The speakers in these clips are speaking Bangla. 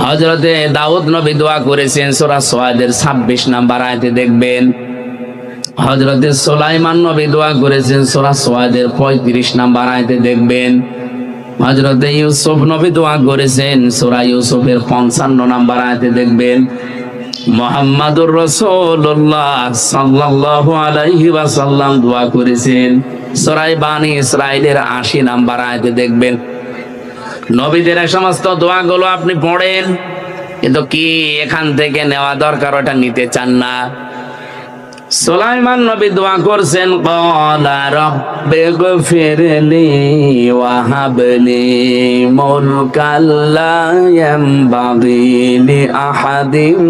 হযরতে দাউদ নবী দোয়া করেছেন, সূরা সাদের 26 নম্বর আয়াতে দেখবেন। হযরতে সুলাইমান নবী দোয়া করেছেন, সূরা সাদের 35 নম্বর আয়াতে দেখবেন। হযরতে ইউসুফ নবী দোয়া করেছেন, সূরা ইউসুফের 55 নম্বর আয়াতে দেখবেন। মুহাম্মাদুর রাসূলুল্লাহ সাল্লাল্লাহু আলাইহি ওয়াসাল্লাম দোয়া করেছেন, সূরা বানী ইসরাঈলের 80 নম্বর আয়াতে দেখবেন। নবীদের এই সমস্ত দোয়াগুলো আপনি পড়েন, কিন্তু কি এখান থেকে নেওয়া দরকার ওটা নিতে চান না। সুলাইমান নবী দোয়া করছেন, ক্বালা রাব্বিগফিরলি ওয়া হাবলি মুলকাল লা ইয়ানবাগি লি আহাদিম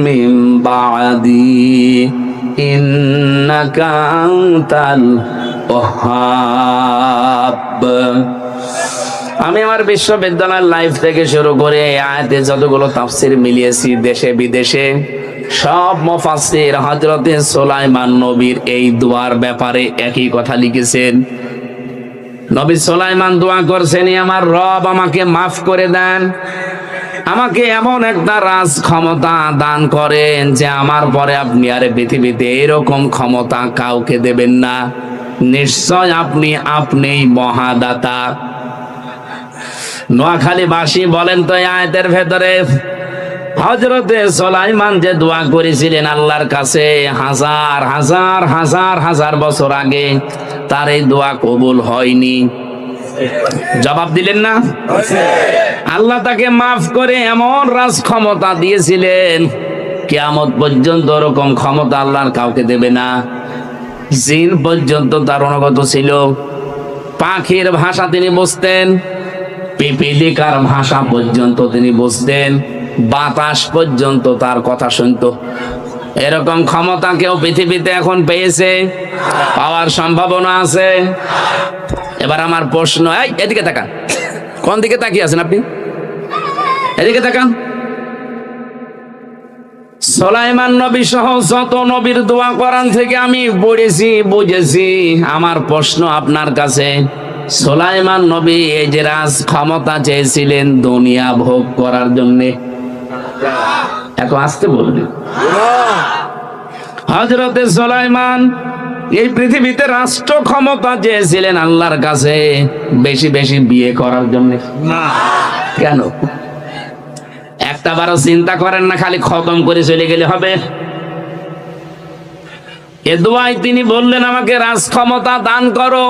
মিন বা'দি ইন্নাকা আনতাল ওয়াহ্হাব। আমি আমার বিশ্ববিদ্যালয়ের লাইফ থেকে শুরু করে এই আয়াতে যতগুলো তাফসীর মিলিয়েছি দেশে বিদেশে, সব মুফাসসির হযরতে সুলাইমান নবীর এই দোয়ার ব্যাপারে একই কথা লিখেছেন। নবী সুলাইমান দোয়া করছেন, আমার রব আমাকে মাফ করে দেন, আমাকে এমন একটা রাজ ক্ষমতা দান করেন যে আমার পরে আপনি আর পৃথিবীতে এরকম ক্ষমতা কাউকে দেবেন না। নিশ্চয় আপনিই মহাদাতা। নোয়াখালীবাসী বলেন তো এই আয়াতের ভেতরে হযরতে সুলাইমান যে দোয়া করেছিলেন আল্লাহর কাছে হাজার হাজার হাজার হাজার বছর আগে, তার এই দোয়া কবুল হয়নি? জবাব দিলেন না? আল্লাহ তাকে মাফ করে এমন রাজ ক্ষমতা দিয়েছিলেন, কিয়ামত পর্যন্ত ওরকম ক্ষমতা আল্লাহর কাউকে দেবে না। জিন পর্যন্ত তার অনুগত ছিল। পাখির ভাষা তিনি বুঝতেন, পিপিলিকার ভাষা পর্যন্ত তিনি বুঝতেন, বাতাস পর্যন্ত তার কথা শুনতো। এরকম ক্ষমতা কেউ পৃথিবীতে এখন পেয়েছে? পাওয়ার সম্ভাবনা আছে। এবার আমার প্রশ্ন, এদিকে তাকান। কোন দিকে তাকিয়ে আছেন আপনি? এদিকে তাকান। সুলাইমান নবী সহ যত নবীর দোয়া কোরআন থেকে আমি পড়েছি, বুঝেছি। আমার প্রশ্ন আপনার কাছে, সুলাইমান নবী এই যে রাজ ক্ষমতা চেয়েছিলেন দুনিয়া ভোগ করার জন্য, এত আসতে বললেন? হযরতে সুলাইমান এই পৃথিবীতে রাষ্ট্র ক্ষমতা চেয়েছিলেন আল্লাহর কাছে বেশি বেশি বিয়ে করার জন্য। কেন? একটা বারও চিন্তা করেন না, খালি খতম করে চলে গেলে হবে? এ দোয়ায় তিনি বললেন, আমাকে রাজ ক্ষমতা দান করো।